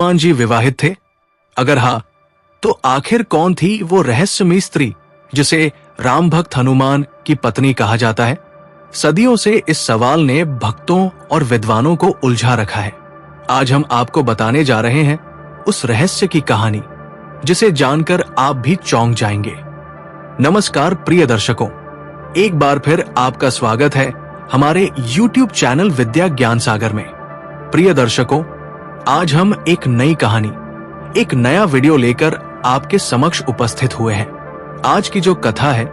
हनुमान जी विवाहित थे? अगर हाँ, तो आखिर कौन थी वो रहस्यमयी स्त्री जिसे राम भक्त हनुमान की पत्नी कहा जाता है? सदियों से इस सवाल ने भक्तों और विद्वानों को उलझा रखा है। आज हम आपको बताने जा रहे हैं उस रहस्य की कहानी जिसे जानकर आप भी चौंक जाएंगे। नमस्कार प्रिय दर्शकों, एक बार फिर आपका स्वागत है हमारे YouTube चैनल विद्या ज्ञान सागर में। प्रिय दर्शकों, आज हम एक नई कहानी, एक नया वीडियो लेकर आपके समक्ष उपस्थित हुए हैं। आज की जो कथा है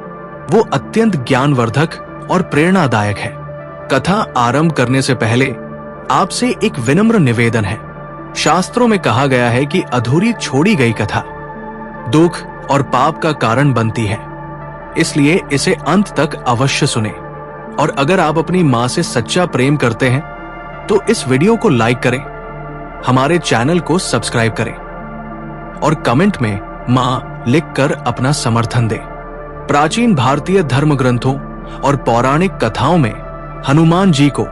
वो अत्यंत ज्ञानवर्धक और प्रेरणादायक है। कथा आरंभ करने से पहले आपसे एक विनम्र निवेदन है। शास्त्रों में कहा गया है कि अधूरी छोड़ी गई कथा दुख और पाप का कारण बनती है, इसलिए इसे अंत तक अवश्य सुने। और अगर आप अपनी माँ से सच्चा प्रेम करते हैं तो इस वीडियो को लाइक करें, हमारे चैनल को सब्सक्राइब करें और कमेंट में माँ लिखकर अपना समर्थन दें। प्राचीन भारतीय धर्म ग्रंथों और पौराणिक कथाओं में हनुमान जी को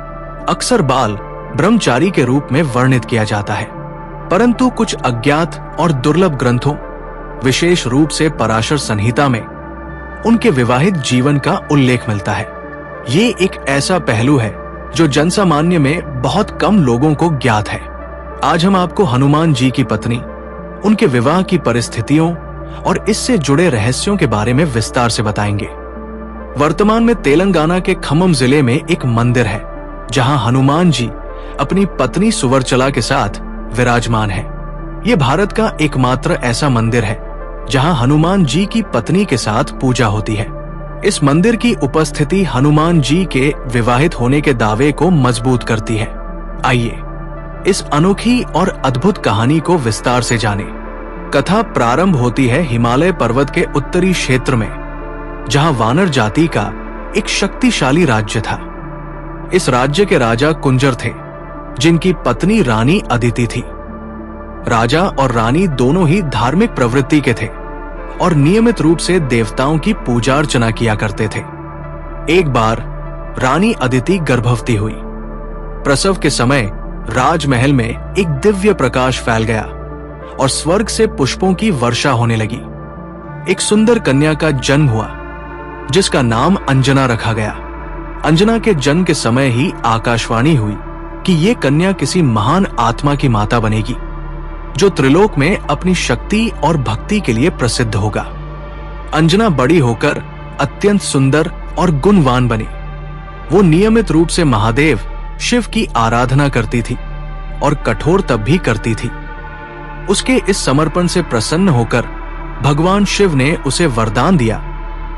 अक्सर बाल ब्रह्मचारी के रूप में वर्णित किया जाता है, परंतु कुछ अज्ञात और दुर्लभ ग्रंथों, विशेष रूप से पराशर संहिता में उनके विवाहित जीवन का उल्लेख मिलता है। ये एक ऐसा पहलू है जो जनसामान्य में बहुत कम लोगों को ज्ञात है। आज हम आपको हनुमान जी की पत्नी, उनके विवाह की परिस्थितियों और इससे जुड़े रहस्यों के बारे में विस्तार से बताएंगे। वर्तमान में तेलंगाना के खम्मम जिले में एक मंदिर है जहां हनुमान जी अपनी पत्नी सुवर्चला के साथ विराजमान है। ये भारत का एकमात्र ऐसा मंदिर है जहां हनुमान जी की पत्नी के साथ पूजा होती है। इस मंदिर की उपस्थिति हनुमान जी के विवाहित होने के दावे को मजबूत करती है। आइए इस अनोखी और अद्भुत कहानी को विस्तार से जानें। कथा प्रारंभ होती है हिमालय पर्वत के उत्तरी क्षेत्र में, जहां वानर जाति का एक शक्तिशाली राज्य था। इस राज्य के राजा कुंजर थे, जिनकी पत्नी रानी अदिति थी। राजा और रानी दोनों ही धार्मिक प्रवृत्ति के थे और नियमित रूप से देवताओं की पूजा अर्चना किया करते थे। एक बार रानी अदिति गर्भवती हुई। प्रसव के समय राजमहल में एक दिव्य प्रकाश फैल गया और स्वर्ग से पुष्पों की वर्षा होने लगी। एक सुंदर कन्या का जन्म हुआ जिसका नाम अंजना रखा गया। अंजना के जन्म के समय ही आकाशवाणी हुई कि ये कन्या किसी महान आत्मा की माता बनेगी जो त्रिलोक में अपनी शक्ति और भक्ति के लिए प्रसिद्ध होगा। अंजना बड़ी होकर अत्यंत सुंदर और गुणवान बनी। वो नियमित रूप से महादेव शिव की आराधना करती थी और कठोर तप भी करती थी। उसके इस समर्पण से प्रसन्न होकर भगवान शिव ने उसे वरदान दिया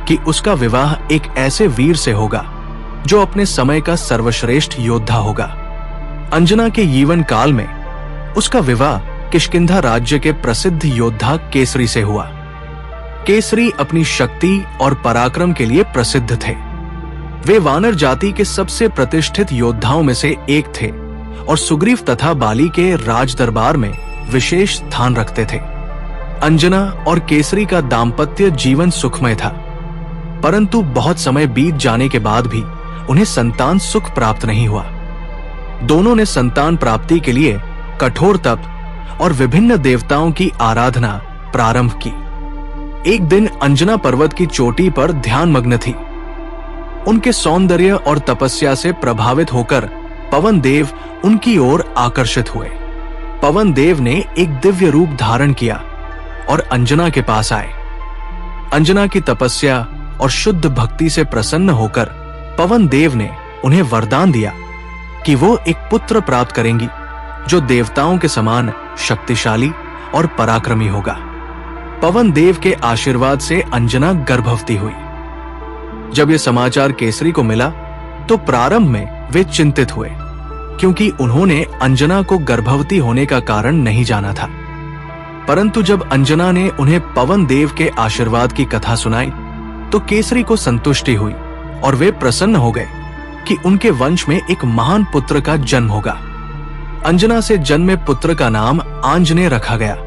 कि उसका विवाह एक ऐसे वीर से होगा जो अपने समय का सर्वश्रेष्ठ योद्धा होगा। अंजना के यौवन काल में उसका विवाह किष्किंधा राज्य के प्रसिद्ध योद्धा केसरी से हुआ। केसरी अपनी शक्ति और पराक्रम के लिए प्रसिद्ध थे। वे वानर जाति के सबसे प्रतिष्ठित योद्धाओं में से एक थे और सुग्रीव तथा बाली के राज दरबार में विशेष स्थान रखते थे। अंजना और केसरी का दाम्पत्य जीवन सुखमय था, परंतु बहुत समय बीत जाने के बाद भी उन्हें संतान सुख प्राप्त नहीं हुआ। दोनों ने संतान प्राप्ति के लिए कठोर तप और विभिन्न देवताओं की आराधना प्रारंभ की। एक दिन अंजना पर्वत की चोटी पर ध्यान मग्न थी। उनके सौंदर्य और तपस्या से प्रभावित होकर पवन देव उनकी ओर आकर्षित हुए। पवन देव ने एक दिव्य रूप धारण किया और अंजना के पास आए। अंजना की तपस्या और शुद्ध भक्ति से प्रसन्न होकर पवन देव ने उन्हें वरदान दिया कि वो एक पुत्र प्राप्त करेंगी जो देवताओं के समान शक्तिशाली और पराक्रमी होगा। पवन देव के आशीर्वाद से अंजना गर्भवती हुई। जब यह समाचार केसरी को मिला तो प्रारंभ में वे चिंतित हुए, क्योंकि उन्होंने अंजना को गर्भवती होने का कारण नहीं जाना था। परंतु जब अंजना ने उन्हें पवन देव के आशीर्वाद की कथा सुनाई तो केसरी को संतुष्टि हुई और वे प्रसन्न हो गए कि उनके वंश में एक महान पुत्र का जन्म होगा। अंजना से जन्मे पुत्र का नाम आंजनेय रखा गया,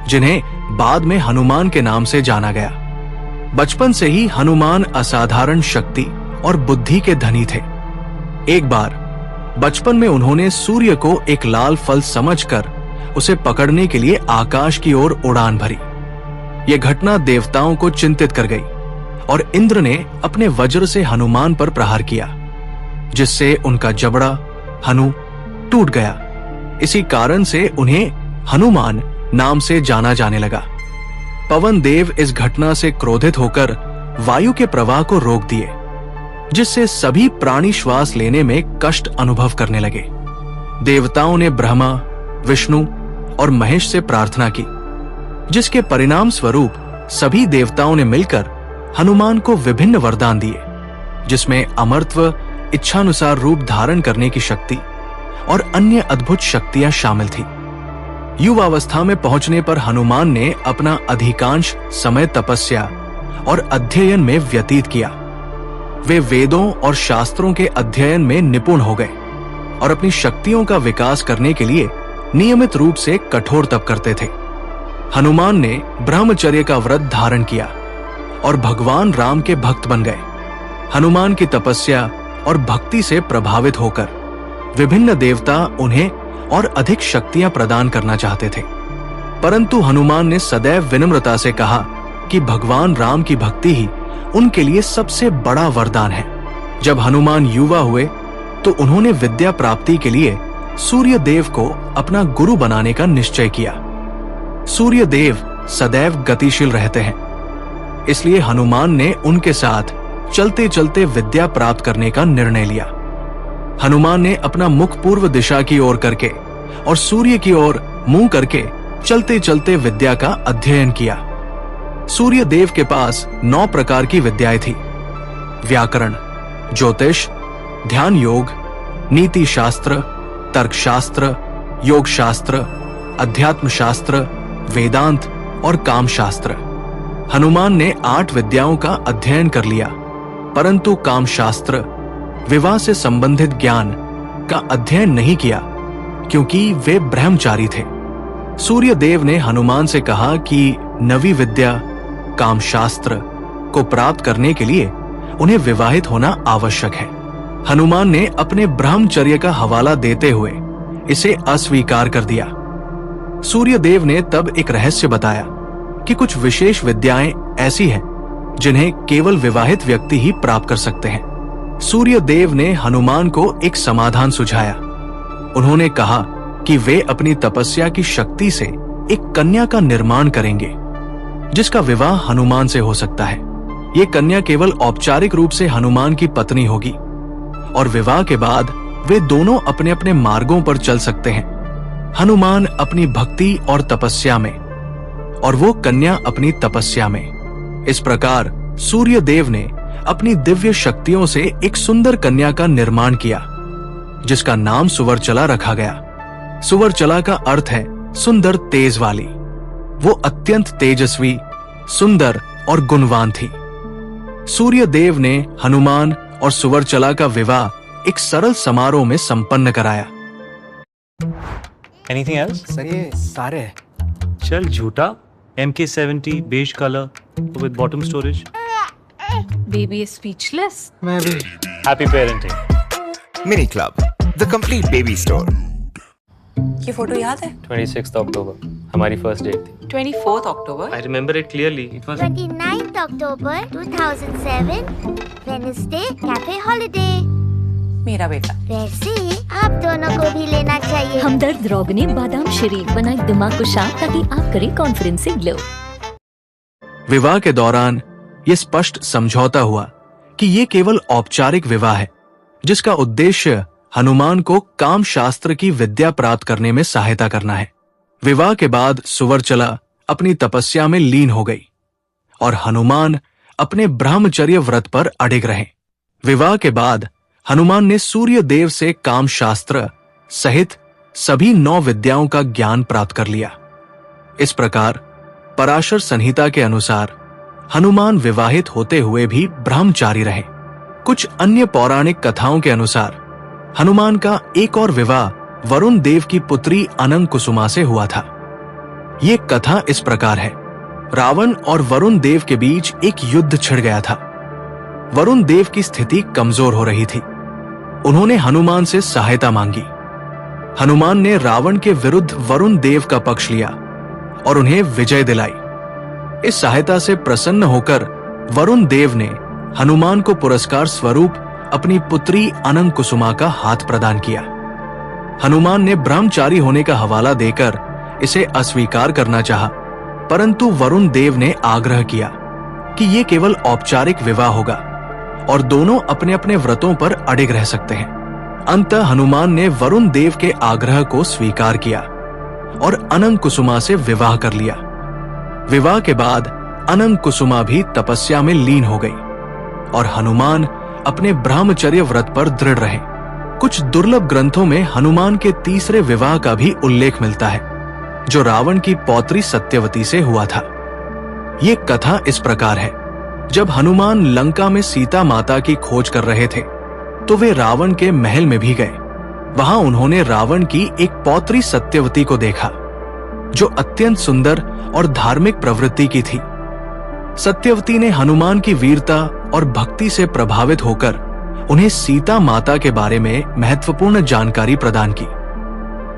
जिन्हें बाद में हनुमान के नाम से जाना गया। बचपन से ही हनुमान असाधारण शक्ति और बुद्धि के धनी थे। एक बार बचपन में उन्होंने सूर्य को एक लाल फल समझकर उसे पकड़ने के लिए आकाश की ओर उड़ान भरी। यह घटना देवताओं को चिंतित कर गई और इंद्र ने अपने वज्र से हनुमान पर प्रहार किया, जिससे उनका जबड़ा हनु टूट गया। इसी कारण से उन्हें हनुमान नाम से जाना जाने लगा। पवन देव इस घटना से क्रोधित होकर वायु के प्रवाह को रोक दिए, जिससे सभी प्राणी श्वास लेने में कष्ट अनुभव करने लगे। देवताओं ने ब्रह्मा, विष्णु और महेश से प्रार्थना की, जिसके परिणाम स्वरूप सभी देवताओं ने मिलकर हनुमान को विभिन्न वरदान दिए, जिसमें अमरत्व, इच्छानुसार रूप धारण करने की शक्ति और अन्य अद्भुत शक्तियां शामिल थी। युवावस्था में पहुंचने पर हनुमान ने अपना अधिकांश समय तपस्या और अध्ययन में व्यतीत किया। वे वेदों और शास्त्रों के अध्ययन में निपुण हो गए और अपनी शक्तियों का विकास करने के लिए नियमित रूप से कठोर तप करते थे। हनुमान ने ब्रह्मचर्य का व्रत धारण किया और भगवान राम के भक्त बन गए। हनुमान की तपस्या और भक्ति से प्रभावित होकर विभिन्न देवता उन्हें और अधिक शक्तियां प्रदान करना चाहते थे, परंतु हनुमान ने सदैव विनम्रता से कहा कि भगवान राम की भक्ति ही उनके लिए सबसे बड़ा वरदान है। जब हनुमान युवा हुए तो उन्होंने विद्या प्राप्ति के लिए सूर्य देव को अपना गुरु बनाने का निश्चय किया। सूर्य देव सदैव गतिशील रहते हैं, इसलिए हनुमान ने उनके साथ चलते चलते विद्या प्राप्त करने का निर्णय लिया। हनुमान ने अपना मुख पूर्व दिशा की ओर करके और सूर्य की ओर मुंह करके चलते चलते विद्या का अध्ययन किया। सूर्य देव के पास 9 प्रकार की विद्याएं थी: व्याकरण, ज्योतिष, ध्यान योग, नीति शास्त्र, तर्क शास्त्र, योग शास्त्र, अध्यात्म शास्त्र, वेदांत और काम शास्त्र। हनुमान ने 8 विद्याओं का अध्ययन कर लिया, परंतु काम शास्त्र, विवाह से संबंधित ज्ञान का अध्ययन नहीं किया, क्योंकि वे ब्रह्मचारी थे। सूर्य देव ने हनुमान से कहा कि नवी विद्या काम शास्त्र को प्राप्त करने के लिए उन्हें विवाहित होना आवश्यक है। हनुमान ने अपने ब्रह्मचर्य का हवाला देते हुए इसे अस्वीकार कर दिया। सूर्य देव ने तब एक रहस्य बताया कि कुछ विशेष विद्याएं ऐसी हैं जिन्हें केवल विवाहित व्यक्ति ही प्राप्त कर सकते हैं। सूर्य देव ने हनुमान को एक समाधान सुझाया। उन्होंने कहा कि वे अपनी तपस्या की शक्ति से एक कन्या का निर्माण करेंगे, जिसका विवाह हनुमान से हो सकता है। ये कन्या केवल औपचारिक रूप से हनुमान की पत्नी होगी और विवाह के बाद वे दोनों अपने अपने मार्गों पर चल सकते हैं। हनुमान अपनी भक्ति और तपस्या में और वो कन्या अपनी तपस्या में। इस प्रकार सूर्य देव ने अपनी दिव्य शक्तियों से एक सुंदर कन्या का निर्माण किया, जिसका नाम सुवर्चला रखा गया। सुवर्चला का अर्थ है सुंदर तेज वाली। वो अत्यंत तेजस्वी, सुंदर और गुणवान थी। सूर्य देव ने हनुमान और सुवर्चला का विवाह एक सरल समारोह में संपन्न कराया। Anything else? सर ये सारे है। चल झूठा। MK70 beige color with bottom storage. Baby is speechless. मैं भी। Happy parenting. Mini Club, the complete baby store. ये फोटो याद है? 26th October हमारी first date थी। 24th October. I remember it clearly. It was 29th October 2007, Wednesday, cafe holiday. मेरा बेटा। वैसे आप दोनों को भी लेना चाहिए। हमदर्द रोगनी बादाम शरीक बनाए दिमाग को शांत, ताकि आप करें कॉन्फिडेंस से ग्लो। विवाह के दौरान ये स्पष्ट समझौता हुआ कि ये केवल औपचारिक विवाह है, जिसका उद्देश्य हनुमान को काम शास्त्र की विद्या प्राप्त करने में सहायता करना है। विवाह के बाद सुवर्चला अपनी तपस्या में लीन हो गई और हनुमान अपने ब्रह्मचर्य व्रत पर अडिग रहे। विवाह के बाद हनुमान ने सूर्य देव से काम शास्त्र सहित सभी 9 विद्याओं का ज्ञान प्राप्त कर लिया। इस प्रकार पराशर संहिता के अनुसार हनुमान विवाहित होते हुए भी ब्रह्मचारी रहे। कुछ अन्य पौराणिक कथाओं के अनुसार हनुमान का एक और विवाह वरुण देव की पुत्री अनंग कुसुमा से हुआ था। ये कथा इस प्रकार है। रावण और वरुण देव के बीच एक युद्ध छिड़ गया था। वरुण देव की स्थिति कमजोर हो रही थी। उन्होंने हनुमान से सहायता मांगी। हनुमान ने रावण के विरुद्ध वरुण देव का पक्ष लिया और उन्हें विजय दिलाई। इस सहायता से प्रसन्न होकर वरुण देव ने हनुमान को पुरस्कार स्वरूप अपनी पुत्री अनंग कुसुमा का हाथ प्रदान किया। हनुमान ने ब्रह्मचारी होने का हवाला देकर इसे अस्वीकार करना चाहा, परंतु वरुण देव ने आग्रह किया कि ये केवल औपचारिक विवाह होगा और दोनों अपने अपने व्रतों पर अडिग रह सकते हैं। अंततः हनुमान ने वरुण देव के आग्रह को स्वीकार किया और अनंग कुसुमा से विवाह कर लिया। विवाह के बाद अनंग कुसुमा भी तपस्या में लीन हो गई और हनुमान अपने ब्रह्मचर्य व्रत पर दृढ़ रहे। कुछ दुर्लभ ग्रंथों में हनुमान के तीसरे विवाह का भी उल्लेख मिलता है, जो रावण की पौत्री सत्यवती से हुआ था। ये कथा इस प्रकार है। जब हनुमान लंका में सीता माता की खोज कर रहे थे तो वे रावण के महल में भी गए। वहां उन्होंने रावण की एक पौत्री सत्यवती को देखा, जो अत्यंत सुंदर और धार्मिक प्रवृत्ति की थी। सत्यवती ने हनुमान की वीरता और भक्ति से प्रभावित होकर उन्हें सीता माता के बारे में महत्वपूर्ण जानकारी प्रदान की।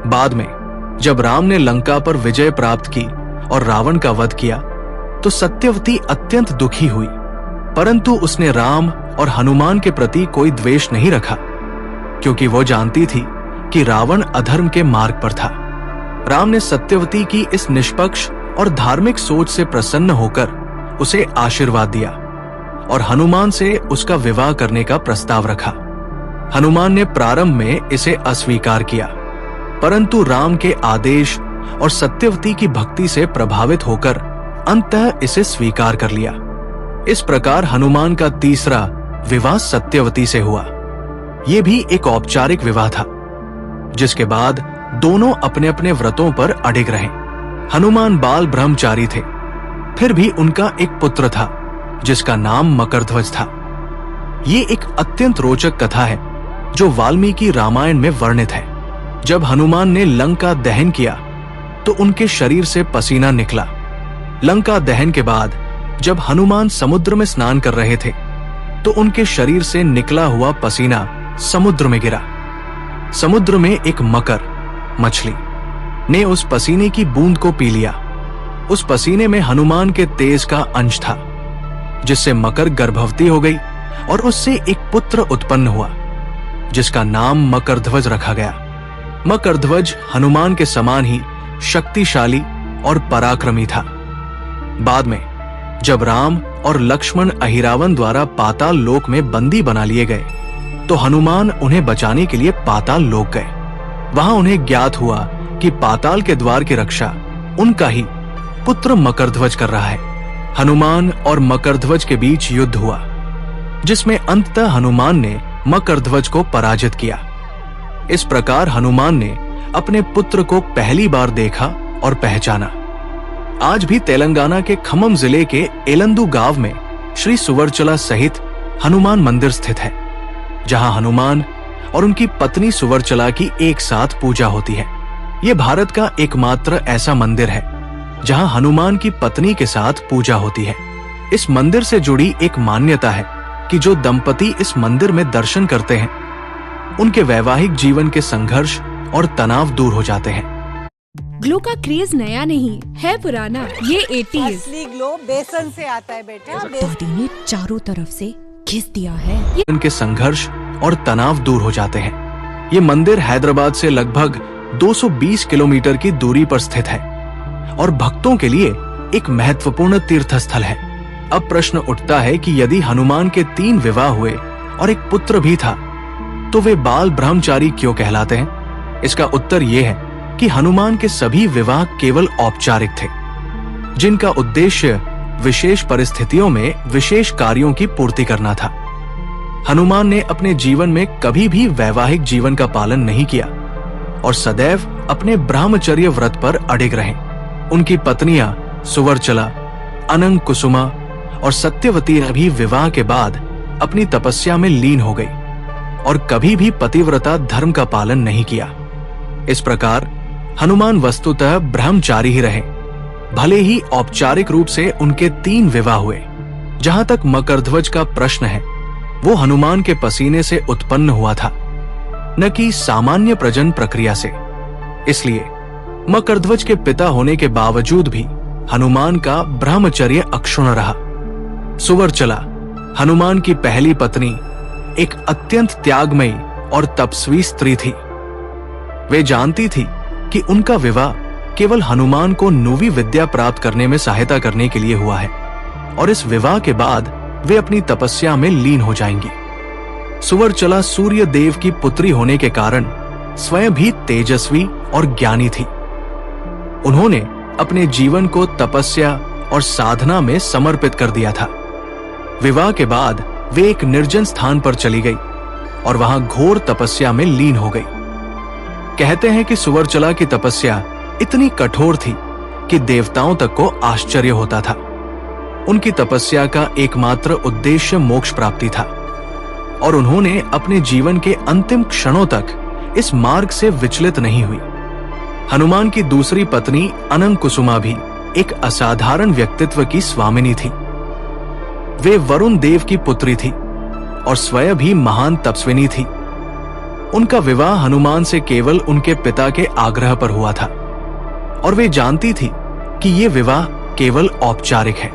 बाद में जब राम ने लंका पर विजय प्राप्त की और रावण का वध किया तो सत्यवती अत्यंत दुखी हुई, परंतु उसने राम और हनुमान के प्रति कोई द्वेष नहीं रखा, क्योंकि वो जानती थी कि रावण अधर्म के मार्ग पर था। राम ने सत्यवती की इस निष्पक्ष और धार्मिक सोच से प्रसन्न होकर उसे आशीर्वाद दिया और हनुमान से उसका विवाह करने का प्रस्ताव रखा। हनुमान ने प्रारंभ में इसे अस्वीकार किया, परंतु राम के आदेश और सत्यवती की भक्ति से प्रभावित होकर अंततः इसे स्वीकार कर लिया। इस प्रकार हनुमान का तीसरा विवाह सत्यवती से हुआ। यह भी एक औपचारिक विवाह था, जिसके बाद दोनों अपने अपने व्रतों पर अडिग रहे। हनुमान बाल ब्रह्मचारी थे, फिर भी उनका एक पुत्र था जिसका नाम मकरध्वज था। ये एक अत्यंत रोचक कथा है जो वाल्मीकि रामायण में वर्णित है। जब हनुमान ने लंका दहन किया तो उनके शरीर से पसीना निकला। लंका दहन के बाद जब हनुमान समुद्र में स्नान कर रहे थे तो उनके शरीर से निकला हुआ पसीना समुद्र में गिरा। समुद्र में एक मकर मछली ने उस पसीने की बूंद को पी लिया। उस पसीने में हनुमान के तेज का अंश था, जिससे मकर गर्भवती हो गई और उससे एक पुत्र उत्पन्न हुआ, जिसका नाम मकरध्वज रखा गया। मकरध्वज हनुमान के समान ही शक्तिशाली और पराक्रमी था। बाद में जब राम और लक्ष्मण अहिरावण द्वारा पाताल लोक में बंदी बना लिए गए तो हनुमान उन्हें बचाने के लिए पाताल लोक गए। वहां उन्हें ज्ञात हुआ कि पाताल के द्वार की रक्षा उनका ही पुत्र मकरध्वज कर रहा है। हनुमान और मकरध्वज के बीच युद्ध हुआ, जिसमें अंततः हनुमान ने मकरध्वज को पराजित किया। इस प्रकार हनुमान ने अपने पुत्र को पहली बार देखा और पहचाना। आज भी तेलंगाना के खम्मम जिले के एलंदू गांव में श्री सुवर्चला सहित हनुमान मंदिर स्थित है, जहां हनुमान और उनकी पत्नी सुवर्चला की एक साथ पूजा होती है। ये भारत का एकमात्र ऐसा मंदिर है जहां हनुमान की पत्नी के साथ पूजा होती है। इस मंदिर से जुड़ी एक मान्यता है कि जो दंपति इस मंदिर में दर्शन करते हैं, उनके वैवाहिक जीवन के संघर्ष और तनाव दूर हो जाते हैं। ग्लो का क्रेज नया नहीं है, पुराना। ये 80s। असली ग्लो बेसन से आता है बेटा। दादी ने चारों तरफ से घिस दिया है। उनके संघर्ष और तनाव दूर हो जाते हैं। ये मंदिर हैदराबाद से लगभग 220 किलोमीटर की दूरी पर स्थित है और भक्तों के लिए एक महत्वपूर्ण तीर्थ स्थल है। अब प्रश्न उठता है कि यदि हनुमान के 3 विवाह हुए और एक पुत्र भी था, तो वे बाल ब्रह्मचारी क्यों कहलाते हैं? इसका उत्तर ये है कि हनुमान के सभी विवाह केवल औपचारिक थे, जिनका उद्देश्य विशेष परिस्थितियों में विशेष कार्यों की पूर्ति करना था। हनुमान ने अपने जीवन में कभी भी वैवाहिक जीवन का पालन नहीं किया और सदैव अपने ब्रह्मचर्य व्रत पर अडिग रहे। उनकी पत्नियां सुवर्चला, अनंग कुसुमा और सत्यवती ने भी विवाह के बाद अपनी तपस्या में लीन हो गई और कभी भी पतिव्रता धर्म का पालन नहीं किया। इस प्रकार हनुमान वस्तुतः ब्रह्मचारी ही रहे, भले ही औपचारिक रूप से उनके 3 विवाह हुए। जहां तक मकरध्वज का प्रश्न है, वो हनुमान के पसीने से उत्पन्न हुआ था, न कि सामान्य प्रजनन प्रक्रिया से। इसलिए मकरध्वज के पिता होने के बावजूद भी हनुमान का ब्रह्मचर्य अक्षुण्ण रहा। सुवर्चला, हनुमान की पहली पत्नी, एक अत्यंत त्यागमयी और तपस्वी स्त्री थी। वे जानती थी कि उनका विवाह केवल हनुमान को नुवी विद्या प्राप्त करने में सहायता करने के लिए हुआ है और इस विवाह के बाद वे अपनी तपस्या में लीन हो जाएंगी। सुवर्चला सूर्य देव की पुत्री होने के कारण स्वयं भी तेजस्वी और ज्ञानी थी। उन्होंने अपने जीवन को तपस्या और साधना में समर्पित कर दिया था। विवाह के बाद वे एक निर्जन स्थान पर चली गई और वहां घोर तपस्या में लीन हो गई। कहते हैं कि सुवर्चला की तपस्या इतनी कठोर थी कि देवताओं तक को आश्चर्य होता था। उनकी तपस्या का एकमात्र उद्देश्य मोक्ष प्राप्ति था और उन्होंने अपने जीवन के अंतिम क्षणों तक इस मार्ग से विचलित नहीं हुई। हनुमान की दूसरी पत्नी अनंग कुसुमा भी एक असाधारण व्यक्तित्व की स्वामिनी थी। वे वरुण देव की पुत्री थी और स्वयं भी महान तपस्विनी थी। उनका विवाह हनुमान से केवल उनके पिता के आग्रह पर हुआ था और वे जानती थी कि ये विवाह केवल औपचारिक है।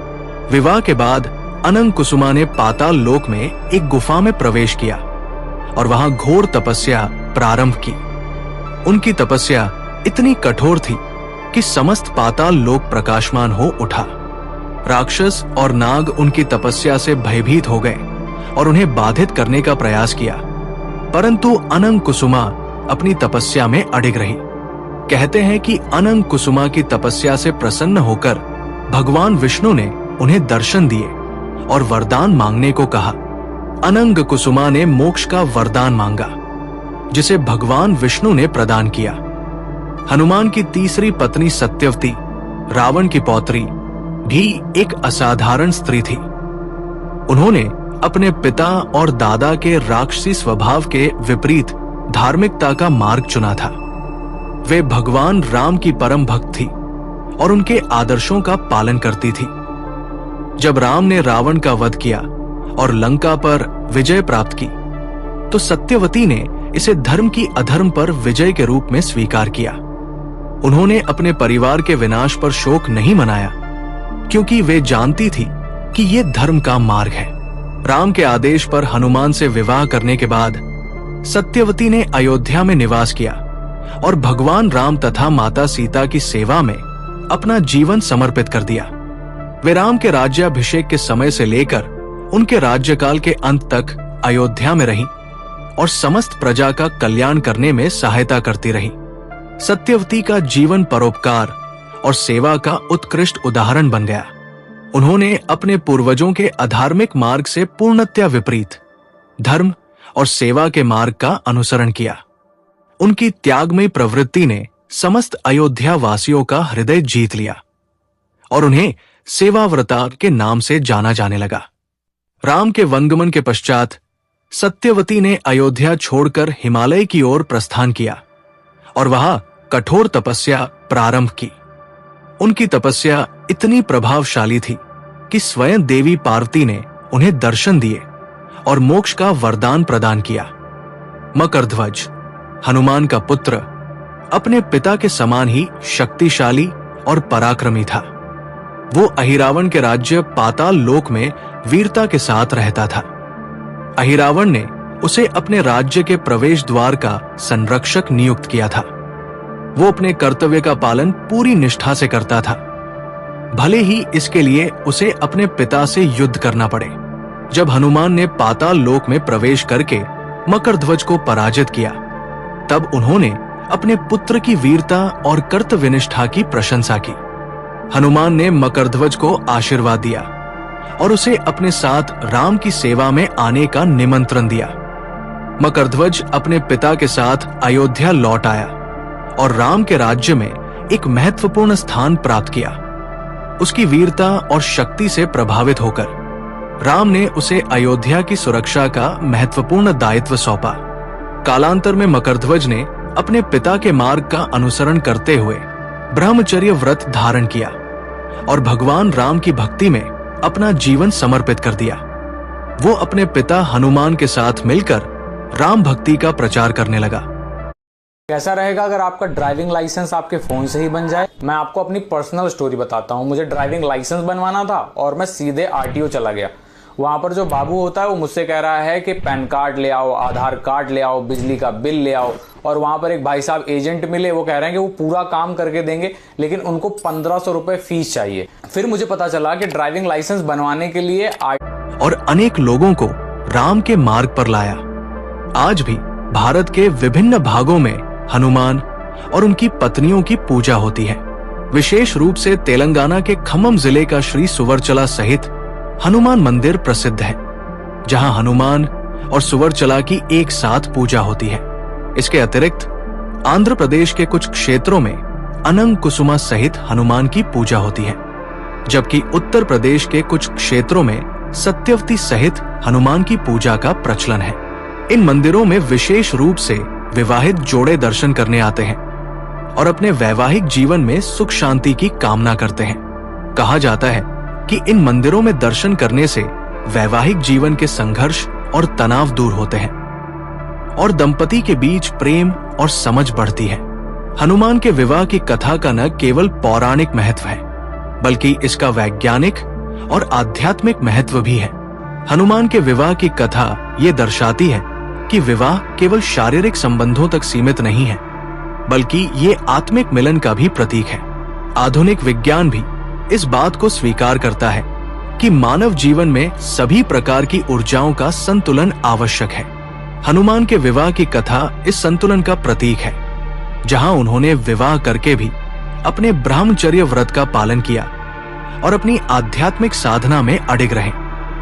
विवाह के बाद अनंग कुसुमा ने पाताल लोक में एक गुफा में प्रवेश किया और वहां घोर तपस्या प्रारंभ की। उनकी तपस्या इतनी कठोर थी कि समस्त पाताल लोक प्रकाशमान हो उठा। राक्षस और नाग उनकी तपस्या से भयभीत हो गए और उन्हें बाधित करने का प्रयास किया, परंतु अनंग कुसुमा अपनी तपस्या में अडिग रही। कहते हैं कि अनंग कुसुमा की तपस्या से प्रसन्न होकर भगवान विष्णु ने उन्हें दर्शन दिए और वरदान मांगने को कहा। अनंग कुसुमा ने मोक्ष का वरदान मांगा, जिसे भगवान विष्णु ने प्रदान किया। हनुमान की तीसरी पत्नी सत्यवती, रावण की पौत्री, भी एक असाधारण स्त्री थी। उन्होंने अपने पिता और दादा के राक्षसी स्वभाव के विपरीत धार्मिकता का मार्ग चुना था। वे भगवान राम की परम भक्त थी और उनके आदर्शों का पालन करती थी। जब राम ने रावण का वध किया और लंका पर विजय प्राप्त की, तो सत्यवती ने इसे धर्म की अधर्म पर विजय के रूप में स्वीकार किया। उन्होंने अपने परिवार के विनाश पर शोक नहीं मनाया, क्योंकि वे जानती थी कि ये धर्म का मार्ग है। राम के आदेश पर हनुमान से विवाह करने के बाद सत्यवती ने अयोध्या में निवास किया और भगवान राम तथा माता सीता की सेवा में अपना जीवन समर्पित कर दिया। वे राम के राज्याभिषेक के समय से लेकर उनके राज्यकाल के अंत तक अयोध्या में रहीं और समस्त प्रजा का कल्याण करने में सहायता करती रहीं। सत्यवती का जीवन परोपकार और सेवा का उत्कृष्ट उदाहरण बन गया। उन्होंने अपने पूर्वजों के अधार्मिक मार्ग से पूर्णतया विपरीत धर्म और सेवा के मार्ग का अनुसरण किया। उनकी त्यागमयी प्रवृत्ति ने समस्त अयोध्या वासियों का हृदय जीत लिया और उन्हें सेवाव्रता के नाम से जाना जाने लगा। राम के वंगमन के पश्चात सत्यवती ने अयोध्या छोड़कर हिमालय की ओर प्रस्थान किया और वहां कठोर तपस्या प्रारंभ की। उनकी तपस्या इतनी प्रभावशाली थी कि स्वयं देवी पार्वती ने उन्हें दर्शन दिए और मोक्ष का वरदान प्रदान किया। मकरध्वज, हनुमान का पुत्र, अपने पिता के समान ही शक्तिशाली और पराक्रमी था। वो अहिरावण के राज्य पाताल लोक में वीरता के साथ रहता था। अहिरावण ने उसे अपने राज्य के प्रवेश द्वार का संरक्षक नियुक्त किया था। वो अपने कर्तव्य का पालन पूरी निष्ठा से करता था, भले ही इसके लिए उसे अपने पिता से युद्ध करना पड़े। जब हनुमान ने पाताल लोक में प्रवेश करके मकरध्वज को पराजित किया, तब उन्होंने अपने पुत्र की वीरता और कर्तव्यनिष्ठा की प्रशंसा की। हनुमान ने मकरध्वज को आशीर्वाद दिया और उसे अपने साथ राम की सेवा में आने का निमंत्रण दिया। मकरध्वज अपने पिता के साथ अयोध्या लौट आया और राम के राज्य में एक महत्वपूर्ण स्थान प्राप्त किया। उसकी वीरता और शक्ति से प्रभावित होकर राम ने उसे अयोध्या की सुरक्षा का महत्वपूर्ण दायित्व सौंपा। कालांतर में मकरध्वज ने अपने पिता के मार्ग का अनुसरण करते हुए ब्रह्मचर्य व्रत धारण किया और भगवान राम की भक्ति में अपना जीवन समर्पित कर दिया। वो अपने पिता हनुमान के साथ मिलकर राम भक्ति का प्रचार करने लगा। कैसा रहेगा अगर आपका ड्राइविंग लाइसेंस आपके फ़ोन से ही बन जाए। मैं आपको अपनी पर्सनल स्टोरी बताता हूँ। मुझे ड्राइविंग लाइसेंस बनवाना था और मैं सीधे आरटीओ चला गया। वहाँ पर जो बाबू होता है वो मुझसे कह रहा है कि पैन कार्ड ले आओ, आधार कार्ड ले आओ, बिजली का बिल ले आओ। और वहाँ पर एक भाई साहब एजेंट मिले, वो कह रहे हैं कि वो पूरा काम करके देंगे लेकिन उनको 1500 रुपये फीस चाहिए। फिर मुझे पता चला कि ड्राइविंग लाइसेंस बनवाने के लिए और अनेक लोगों को राम के मार्ग पर लाया। आज भी भारत के विभिन्न भागों में हनुमान और उनकी पत्नियों की पूजा होती है। विशेष रूप से तेलंगाना के खम्मम जिले का श्री सुवरचला सहित हनुमान मंदिर प्रसिद्ध है, जहां हनुमान और सुवरचला की एक साथ पूजा होती है। इसके अतिरिक्त आंध्र प्रदेश के कुछ क्षेत्रों में अनंग कुसुमा सहित हनुमान की पूजा होती है, जबकि उत्तर प्रदेश के कुछ क्षेत्रों में सत्यवती सहित हनुमान की पूजा का प्रचलन है। इन मंदिरों में विशेष रूप से विवाहित जोड़े दर्शन करने आते हैं और अपने वैवाहिक जीवन में सुख शांति की कामना करते हैं। कहा जाता है कि इन मंदिरों में दर्शन करने से वैवाहिक जीवन के संघर्ष और तनाव दूर होते हैं और दंपति के बीच प्रेम और समझ बढ़ती है। हनुमान के विवाह की कथा का न केवल पौराणिक महत्व है, बल्कि इसका वैज्ञानिक और आध्यात्मिक महत्व भी है। हनुमान के विवाह की कथा ये दर्शाती है कि विवाह केवल शारीरिक संबंधों तक सीमित नहीं है, बल्कि ये आत्मिक मिलन का भी प्रतीक है। आधुनिक विज्ञान भी इस बात को स्वीकार करता है कि मानव जीवन में सभी प्रकार की ऊर्जाओं का संतुलन आवश्यक है। हनुमान के विवाह की कथा इस संतुलन का प्रतीक है, जहां उन्होंने विवाह करके भी अपने ब्रह्मचर्य व्रत का पालन किया और अपनी आध्यात्मिक साधना में अडिग रहे।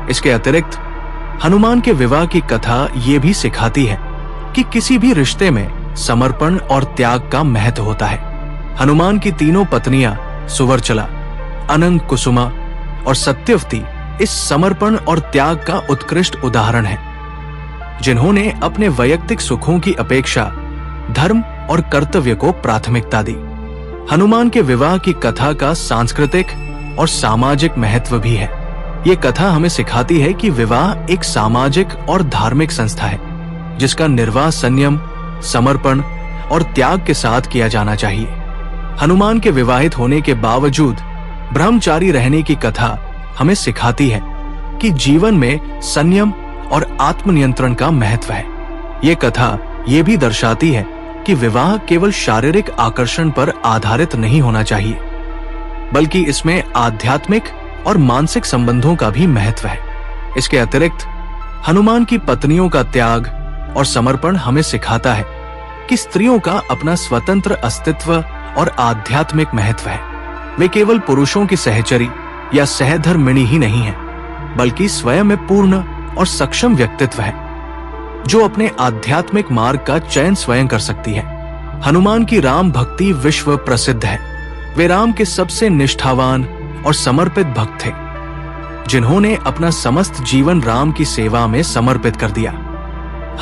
इसके अतिरिक्त हनुमान के विवाह की कथा ये भी सिखाती है कि किसी भी रिश्ते में समर्पण और त्याग का महत्व होता है। हनुमान की तीनों पत्नियां सुवरचला, अनंग कुसुमा और सत्यवती इस समर्पण और त्याग का उत्कृष्ट उदाहरण है, जिन्होंने अपने वैयक्तिक सुखों की अपेक्षा धर्म और कर्तव्य को प्राथमिकता दी। हनुमान के विवाह की कथा का सांस्कृतिक और सामाजिक महत्व भी है। ये कथा हमें सिखाती है कि विवाह एक सामाजिक और धार्मिक संस्था है, जिसका निर्वाह संयम, समर्पण और त्याग के साथ किया जाना चाहिए। हनुमान के विवाहित होने के बावजूद ब्रह्मचारी रहने की कथा हमें सिखाती है कि जीवन में संयम और आत्मनियंत्रण का महत्व है। ये कथा ये भी दर्शाती है कि विवाह केवल शारीरिक आकर्षण पर आधारित नहीं होना चाहिए, बल्कि इसमें आध्यात्मिक और मानसिक संबंधों का भी महत्व है। इसके अतिरिक्त हनुमान की पत्नियों का त्याग और समर्पण हमें सिखाता है कि स्त्रियों का अपना स्वतंत्र अस्तित्व और आध्यात्मिक महत्व है। वे केवल पुरुषों की सहचरी या सहधर्मिणी ही नहीं है, बल्कि स्वयं में पूर्ण और सक्षम व्यक्तित्व है, जो अपने आध्यात्मिक मार्ग का चयन स्वयं कर सकती है। हनुमान की राम भक्ति विश्व प्रसिद्ध है। वे राम के सबसे निष्ठावान और समर्पित भक्त थे, जिन्होंने अपना समस्त जीवन राम की सेवा में समर्पित कर दिया।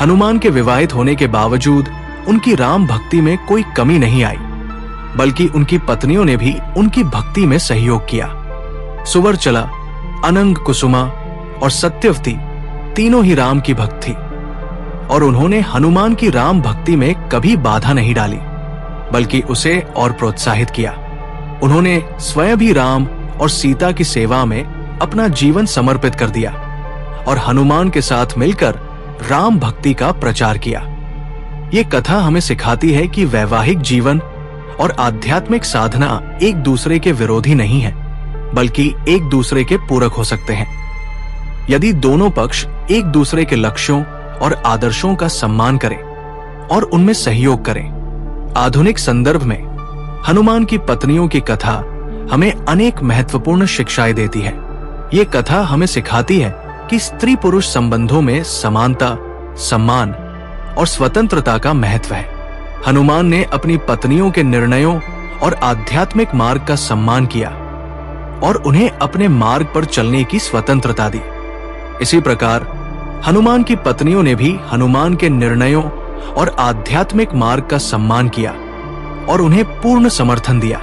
हनुमान के विवाहित होने के बावजूद उनकी राम भक्ति में कोई कमी नहीं आई, बल्कि उनकी पत्नियों ने भी उनकी भक्ति में सहयोग किया। सुवरचला, अनंग कुसुमा और सत्यवती तीनों ही राम की भक्त थी और उन्होंने हनुमान की राम भक्ति में कभी बाधा नहीं डाली, बल्कि उसे और प्रोत्साहित किया। उन्होंने स्वयं भी राम और सीता की सेवा में अपना जीवन समर्पित कर दिया और हनुमान के साथ मिलकर राम भक्ति का प्रचार किया। ये कथा हमें सिखाती है कि वैवाहिक जीवन और आध्यात्मिक साधना एक दूसरे के विरोधी नहीं है, बल्कि एक दूसरे के पूरक हो सकते हैं, यदि दोनों पक्ष एक दूसरे के लक्ष्यों और आदर्शों का सम्मान करें और उनमें सहयोग करें। आधुनिक संदर्भ में हनुमान की पत्नियों की कथा हमें अनेक महत्वपूर्ण शिक्षाएं देती है। ये कथा हमें सिखाती है कि स्त्री पुरुष संबंधों में समानता, सम्मान और स्वतंत्रता का महत्व है। हनुमान ने अपनी पत्नियों के निर्णयों और आध्यात्मिक मार्ग का सम्मान किया और उन्हें अपने मार्ग पर चलने की स्वतंत्रता दी। इसी प्रकार हनुमान की पत्नियों ने भी हनुमान के निर्णयों और आध्यात्मिक मार्ग का सम्मान किया और उन्हें पूर्ण समर्थन दिया।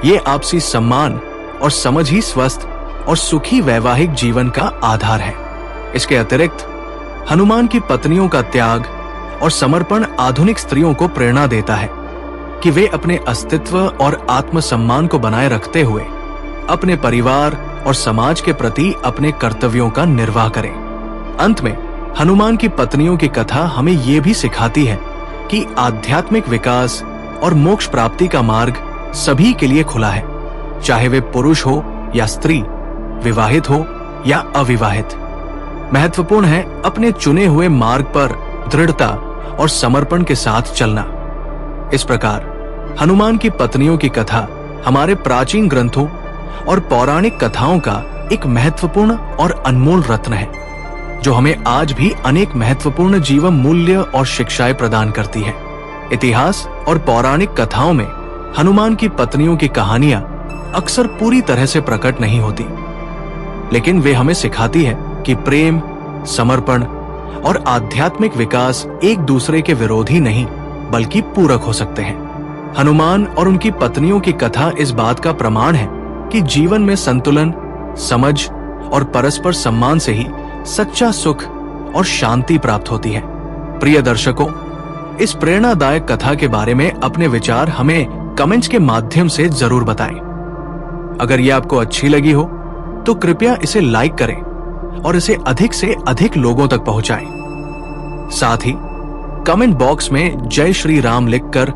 ये आपसी सम्मान और समझ ही स्वस्थ और सुखी वैवाहिक जीवन का आधार है। इसके अतिरिक्त हनुमान की पत्नियों का त्याग और समर्पण आधुनिक स्त्रियों को प्रेरणा देता है कि वे अपने अस्तित्व और आत्मसम्मान को बनाए रखते हुए अपने परिवार और समाज के प्रति अपने कर्तव्यों का निर्वाह करें। अंत में हनुमान की पत्नियों की कथा हमें ये भी सिखाती है कि आध्यात्मिक विकास और मोक्ष प्राप्ति का मार्ग सभी के लिए खुला है, चाहे वे पुरुष हो या स्त्री, विवाहित हो या अविवाहित। महत्वपूर्ण है अपने चुने हुए मार्ग पर दृढ़ता और समर्पण के साथ चलना। इस प्रकार हनुमान की पत्नियों की कथा हमारे प्राचीन ग्रंथों और पौराणिक कथाओं का एक महत्वपूर्ण और अनमोल रत्न है, जो हमें आज भी अनेक महत्वपूर्ण जीवन मूल्य और शिक्षाएं प्रदान करती है। इतिहास और पौराणिक कथाओं में हनुमान की पत्नियों की कहानियां अक्सर पूरी तरह से प्रकट नहीं होती, लेकिन वे हमें सिखाती है कि प्रेम, समर्पण और आध्यात्मिक विकास एक दूसरे के विरोधी नहीं बल्कि पूरक हो सकते हैं। हनुमान और उनकी पत्नियों की कथा इस बात का प्रमाण है कि जीवन में संतुलन, समझ और परस्पर सम्मान से ही सच्चा सुख और शांति प्राप्त होती है। प्रिय दर्शकों, इस प्रेरणादायक कथा के बारे में अपने विचार हमें कमेंट्स के माध्यम से जरूर बताएं। अगर यह आपको अच्छी लगी हो तो कृपया इसे लाइक करें और इसे अधिक से अधिक लोगों तक पहुंचाएं। साथ ही कमेंट बॉक्स में जय श्री राम लिखकर